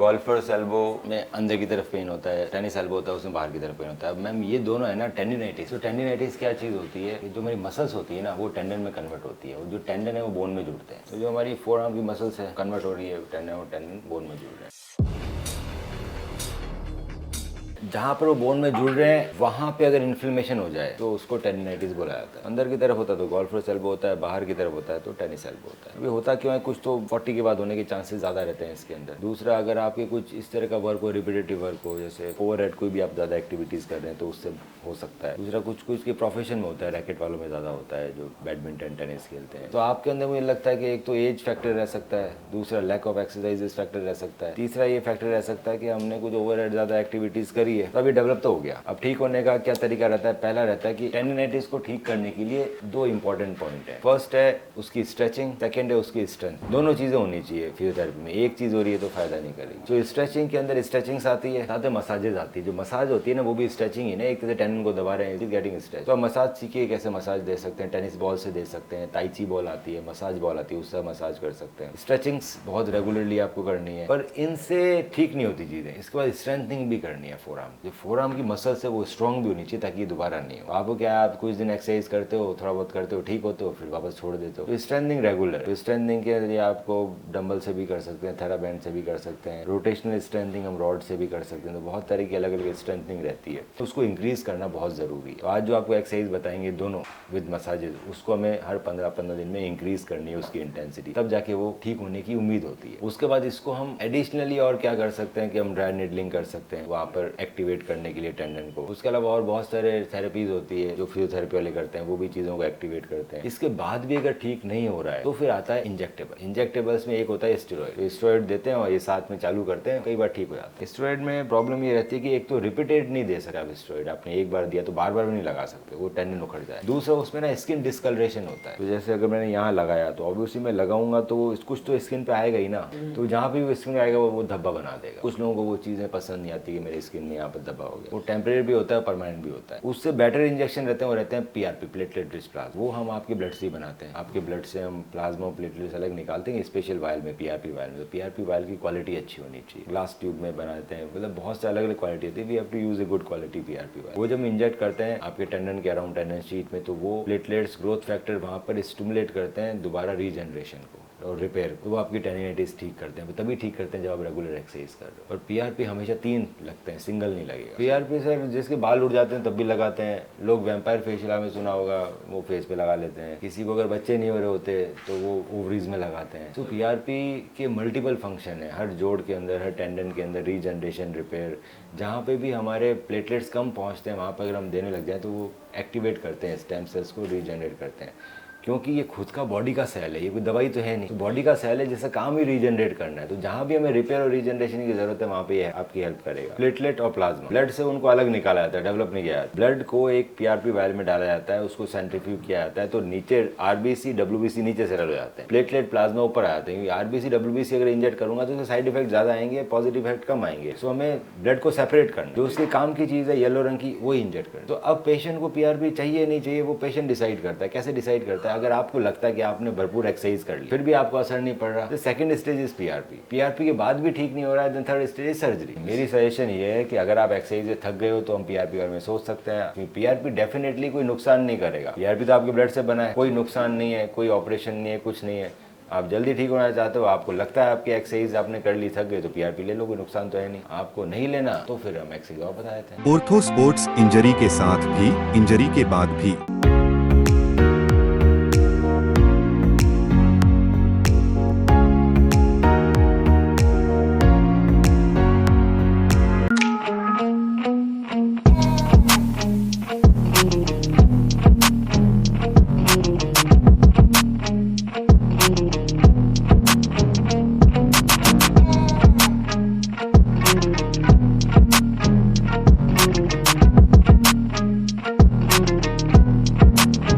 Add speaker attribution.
Speaker 1: Golfer's elbow में अंदर की तरफ पेन होता है, टेनिस एल्बो होता है उसमें बाहर की तरफ पेन होता है। अब मैम ये दोनों है ना टेंडिनाइटिस। तो टेंडिनाइटिस क्या चीज़ होती है कि जो हमारी मसल्स होती है ना वो टेंडन में कन्वर्ट होती है, और जो टेंडन है वो बोन में जुड़ते हैं। तो जो हमारी फोर आर्म की मसल्स है कन्वर्ट हो रही है टेंडन, और टेंडन बोन में जुड़ रहे हैं। जहाँ पर वो बोन में जुड़ रहे हैं वहाँ पे अगर इन्फ्लेमेशन हो जाए तो उसको टेंडिनाइटिस बोला जाता है। अंदर की तरफ होता है तो गोल्फर्स एल्बो होता है, बाहर की तरफ होता है तो टेनिस एल्बो होता है। अभी होता क्यों है, कुछ तो 40 के बाद होने के चांसेस ज़्यादा रहते हैं इसके अंदर। दूसरा, अगर आपके कुछ इस तरह का वर्क हो, रिपीटेटिव वर्क हो, जैसे ओवरहेड कोई भी आप ज़्यादा एक्टिविटीज़ कर रहे हैं तो उससे हो सकता है। दूसरा, कुछ कुछ के प्रोफेशन में होता है, रैकेट वालों में ज़्यादा होता है जो बैडमिंटन टेनिस खेलते हैं। तो आपके अंदर मुझे लगता है कि एक तो एज फैक्टर रह सकता है, दूसरा लैक ऑफ एक्सरसाइजेस फैक्टर रह सकता है, तीसरा ये फैक्टर रह सकता है कि हमने कुछ ओवरहेड ज़्यादा एक्टिविटीज़ करी है तो अभी डेवलप हो गया। अब ठीक होने का क्या तरीका रहता है? पहला रहता है कि टेंडिनाइटिस को ठीक करने के लिए दो इंपॉर्टेंट पॉइंट है। फर्स्ट है उसकी स्ट्रेचिंग, सेकंड है उसकी स्ट्रेंथ। दोनों चीजें होनी चाहिए फिजियोथेरेपी में। एक चीज हो रही है तो फायदा नहीं करेगी। तो स्ट्रेचिंग के अंदर स्ट्रेचिंग आती है, साथ में मसाजेज आती है। जो मसाज होती है ना वो भी स्ट्रेचिंग ही ना, एक तरह टेंडन को दबा रहे हैं, गेटिंग स्ट्रेच। तो आप मसाज सीखिए कैसे मसाज दे सकते हैं। टेनिस बॉल से दे सकते हैं, ताइची बॉल आती है, मसाज बॉल आती है, उससे मसाज कर सकते हैं। स्ट्रेचिंग्स बहुत रेगुलरली आपको करनी है, पर इनसे ठीक नहीं होती चीजें। इसके बाद स्ट्रेंथनिंग भी करनी है फोर आर्म। जो फोर आर्म की मसल्स है वो स्ट्रॉन्ग भी होनी चाहिए ताकि दोबारा नहीं हो। आपको क्या है, आप कुछ दिन एक्सरसाइज करते हो, थोड़ा बहुत करते हो, ठीक होते हो, फिर वापस छोड़ देते हो। तो स्ट्रेंथनिंग रेगुलर। तो स्ट्रेंथनिंग के लिए आपको डंबल से भी कर सकते हैं, थेराबैंड से भी कर सकते हैं, रोटेशनल स्ट्रेंथनिंग हम रॉड से भी कर सकते हैं। तो बहुत तरह की अलग अलग स्ट्रेंथनिंग रहती है, तो उसको इंक्रीज करना बहुत जरूरी है। तो आज जो आपको एक्सरसाइज बताएंगे दोनों विद मसाजेज, उसको हमें हर 15-15 दिन में इंक्रीज करनी है उसकी इंटेंसिटी, तब जाके वो ठीक होने की उम्मीद होती है। उसके बाद इसको हम एडिशनली और क्या कर सकते हैं कि हम ड्राई नीडलिंग कर सकते हैं वहाँ पर एक्टिवेट करने के लिए टेंडन को। उसके अलावा और बहुत सारे थेरेपीज होती है जो फिजियोथेरेपी वाले करते हैं, वो भी चीजों को एक्टिवेट करते हैं। इसके बाद भी अगर ठीक नहीं हो रहा है तो फिर आता है इंजेक्टेबल। इंजेक्टेबल्स में एक होता है स्टेरॉइड। तो स्टेरॉइड देते हैं और ये साथ में चालू करते हैं, कई बार ठीक हो जाता है। स्टेरॉइड में प्रॉब्लम ये रहती है कि एक तो रिपीटेड नहीं दे सकते आप स्टेरॉइड। आपने एक बार दिया तो बार बार भी नहीं लगा सकते, वो टेंडन उखड़ जाए। दूसरा, उसमें ना स्किन डिस्कलरेशन होता है। तो जैसे अगर मैंने यहाँ लगाया तो ऑब्वियसली मैं लगाऊंगा तो कुछ तो स्किन पे आएगा ही ना, तो जहाँ पे भी स्किन आएगा वो धब्बा बना देगा। कुछ लोगों को वो चीजें पसंद नहीं आती कि मेरी स्किन में यहाँ पर धब्बा हो गया। वो टेम्परेरी भी होता है, परमानेंट भी होता है। उससे बेटर इंजेक्शन रहते हैं, वो रहते हैं पीआरपी, प्लेटलेट रिच प्लाज्मा। वो हम आपके ब्लड से ही बनाते हैं। आपके ब्लड से हम प्लाज्मा और प्लेटलेट्स अलग निकालते हैं स्पेशल वायल में, पीआरपी वायल में। तो पीआरपी वायल की क्वालिटी अच्छी होनी चाहिए। ग्लास ट्यूब में बनाते हैं, मतलब बहुत से अलग अलग क्वालिटी होती है। We have to use a good quality PRP vial. वो जब इंजेक्ट करते हैं आपके टेंडन के अराउंड, टेंडन शीट में, तो वो प्लेटलेट्स ग्रोथ फैक्टर वहाँ पर स्टिमुलेट करते हैं दोबारा रीजनरेशन को और रिपेयर, तो वो आपकी टेंडिनाइटिस ठीक करते हैं। तभी ठीक करते हैं जब आप रेगुलर एक्सरसाइज कर रहे हो। और पीआरपी हमेशा 3 लगते हैं, सिंगल नहीं लगेगा। पीआरपी सर जिसके बाल उड़ जाते हैं तब भी लगाते हैं लोग। वैम्पायर फेशियल में सुना होगा, वो फेस पे लगा लेते हैं। किसी को अगर बच्चे नहीं हो रहे होते तो वो ओवरीज में लगाते हैं। तो पीआरपी के मल्टीपल फंक्शन है हर जोड़ के अंदर, हर टेंडन के अंदर। रीजनरेशन, रिपेयर, जहाँ पे भी हमारे प्लेटलेट्स कम पहुँचते हैं वहाँ पर अगर हम देने लग जाए तो वो एक्टिवेट करते हैं, स्टेम सेल्स को रीजनरेट करते हैं। क्योंकि ये खुद का बॉडी का सेल है, ये कोई दवाई तो है नहीं। तो बॉडी का सेल है जिसका काम ही रीजनरेट करना है। तो जहाँ भी हमें रिपेयर और रीजनरेशन की जरूरत है वहाँ पे ये आपकी हेल्प करेगा। प्लेटलेट और प्लाज्मा, ब्लड से उनको अलग निकाला जाता है, डेवलप नहीं किया जाता। ब्लड को एक पीआरपी वायल में डाला जाता है, उसको सेंट्रीफ्यूज किया जाता है, तो नीचे आरबीसी डब्ल्यूबीसी नीचे से रह जाते हैं, प्लेटलेट प्लाज्मा ऊपर आ जाते हैं। आरबीसी डब्ल्यूबीसी अगर इंजेक्ट करूंगा तो साइड इफेक्ट ज्यादा आएंगे, पॉजिटिव इफेक्ट कम आएंगे। तो हमें ब्लड को सेपरेट करना, जो उसके काम की चीज है येलो रंग की, वो इंजेक्ट करना। तो अब पेशेंट को पीआरपी चाहिए नहीं चाहिए वो पेशेंट डिसाइड करता है। कैसे डिसाइड करता है? अगर आपको लगता है कि आपने भरपूर एक्सरसाइज कर ली फिर भी आपको असर नहीं पड़ रहा, तो second stage is PRP. PRP के बाद भी ठीक नहीं हो रहा है, then third stage is surgery. मेरी सजेशन ये है कि अगर आप एक्सरसाइज से थक गए हो तो हम पीआरपी बारे में सोच सकते हैं। पीआरपी डेफिनेटली कोई नुकसान नहीं करेगा। पीआरपी तो आपके ब्लड से बना है, कोई नुकसान नहीं है, कोई ऑपरेशन नहीं है, कुछ नहीं है। आप जल्दी ठीक होना चाहते हो, आपको लगता है आपकी एक्सरसाइज आपने कर ली, थक गए, तो पीआरपी ले लो, कोई नुकसान तो है नहीं। आपको नहीं लेना तो फिर हम एक्सरसाइज और बता देते हैं।
Speaker 2: ऑर्थो स्पोर्ट्स इंजरी के साथ भी, इंजरी के बाद भी